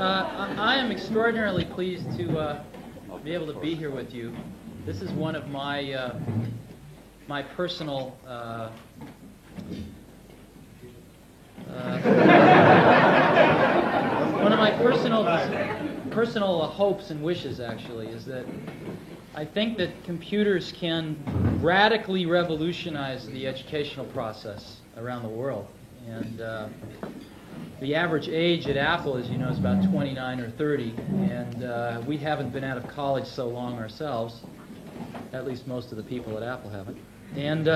I am extraordinarily pleased to be able to be here with you. This is one of my my personal one of my personal hopes and wishes, actually, is that I think that computers can radically revolutionize the educational process around the world. And the average age at Apple, as you know, is about 29 or 30, and we haven't been out of college so long ourselves. At least most of the people at Apple haven't. And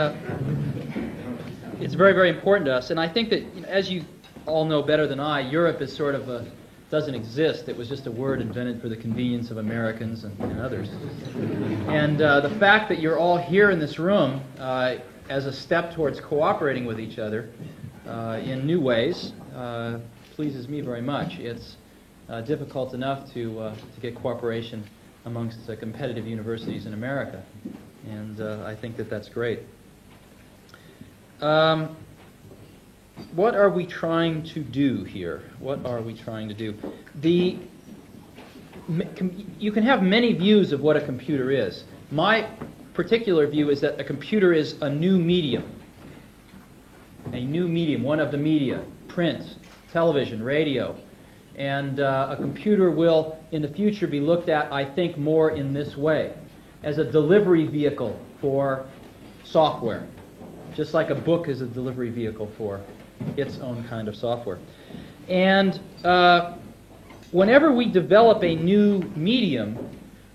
it's very, very important to us. And I think that, as you all know better than I, Europe is sort of doesn't exist. It was just a word invented for the convenience of Americans and others. And the fact that you're all here in this room as a step towards cooperating with each other in new ways pleases me very much. It's difficult enough to get cooperation amongst competitive universities in America, and I think that that's great. What are we trying to do here? What are we trying to do? You can have many views of what a computer is. My particular view is that a computer is a new medium. A new medium, one of the media, print, television, radio. And a computer will, in the future, be looked at, I think, more in this way, as a delivery vehicle for software, just like a book is a delivery vehicle for its own kind of software. And whenever we develop a new medium,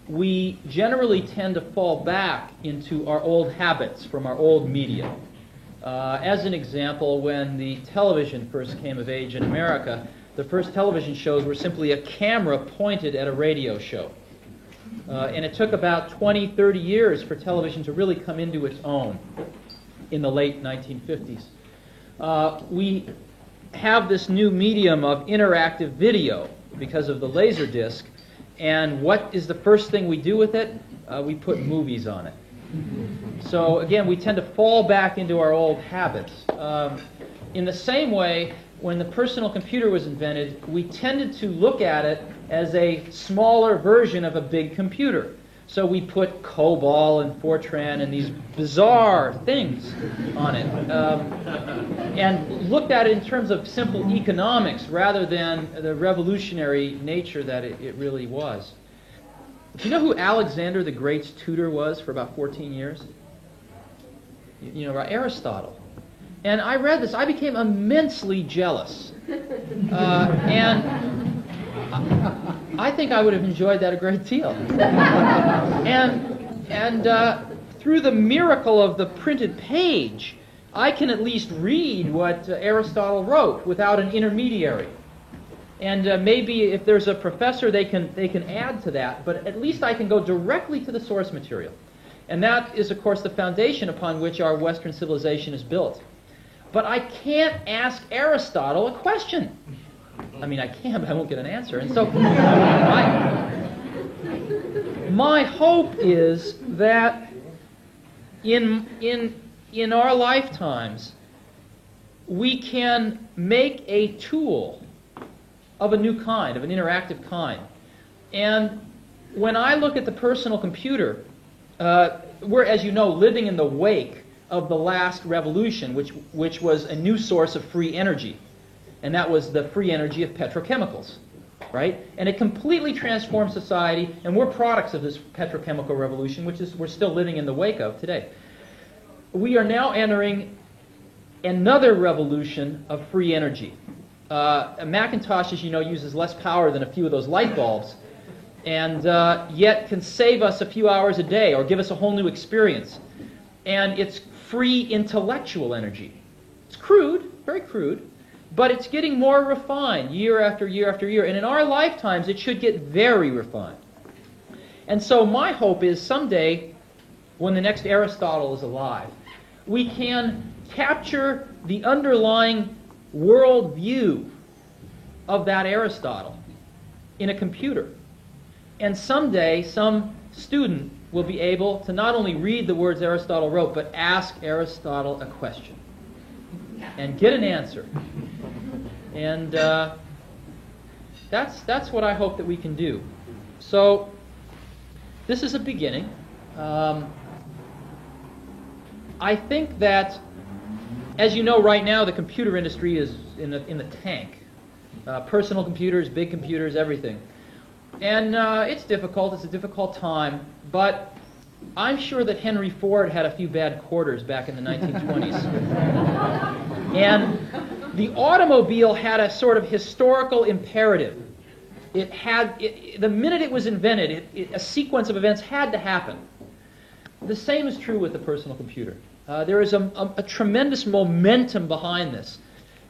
we generally tend to fall back into our old habits from our old media. As an example, when the television first came of age in America, the first television shows were simply a camera pointed at a radio show. And it took about 20, 30 years for television to really come into its own in the late 1950s. We have this new medium of interactive video because of the Laserdisc, and what is the first thing we do with it? We put movies on it. So again, we tend to fall back into our old habits. In the same way, when the personal computer was invented, we tended to look at it as a smaller version of a big computer. So we put COBOL and Fortran and these bizarre things on it, and looked at it in terms of simple economics rather than the revolutionary nature that it really was. Do you know who Alexander the Great's tutor was for about 14 years? You know, Aristotle. And I read this. I became immensely jealous. And I think I would have enjoyed that a great deal. And through the miracle of the printed page, I can at least read what Aristotle wrote without an intermediary. And maybe if there's a professor, they can add to that. But at least I can go directly to the source material. And that is, of course, the foundation upon which our Western civilization is built. But I can't ask Aristotle a question. I mean, I can, but I won't get an answer. And so my hope is that in our lifetimes, we can make a tool of a new kind, of an interactive kind. And when I look at the personal computer, we're, as you know, living in the wake of the last revolution, which was a new source of free energy. And that was the free energy of petrochemicals, right? And it completely transformed society, and we're products of this petrochemical revolution, which we're still living in the wake of today. We are now entering another revolution of free energy. A Macintosh, as you know, uses less power than a few of those light bulbs, and yet can save us a few hours a day or give us a whole new experience. And it's free intellectual energy. It's crude, very crude, but it's getting more refined year after year after year. And in our lifetimes, it should get very refined. And so my hope is someday, when the next Aristotle is alive, we can capture the underlying world view of that Aristotle in a computer. And someday, some student will be able to not only read the words Aristotle wrote, but ask Aristotle a question and get an answer. And That's what I hope that we can do. So this is a beginning. I think that, as you know, right now the computer industry is in the tank. Personal computers, big computers, everything. And it's difficult. It's a difficult time. But I'm sure that Henry Ford had a few bad quarters back in the 1920s. And the automobile had a sort of historical imperative. The minute it was invented, a sequence of events had to happen. The same is true with the personal computer. There is a tremendous momentum behind this.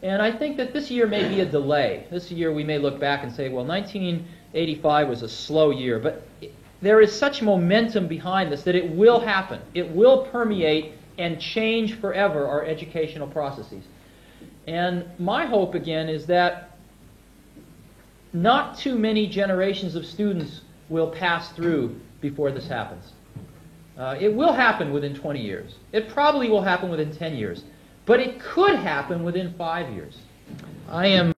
And I think that this year may be a delay. This year we may look back and say, well, 1985 was a slow year. But there is such momentum behind this that it will happen. It will permeate and change forever our educational processes. And my hope, again, is that not too many generations of students will pass through before this happens. It will happen within 20 years. It probably will happen within 10 years. But it could happen within 5 years. I am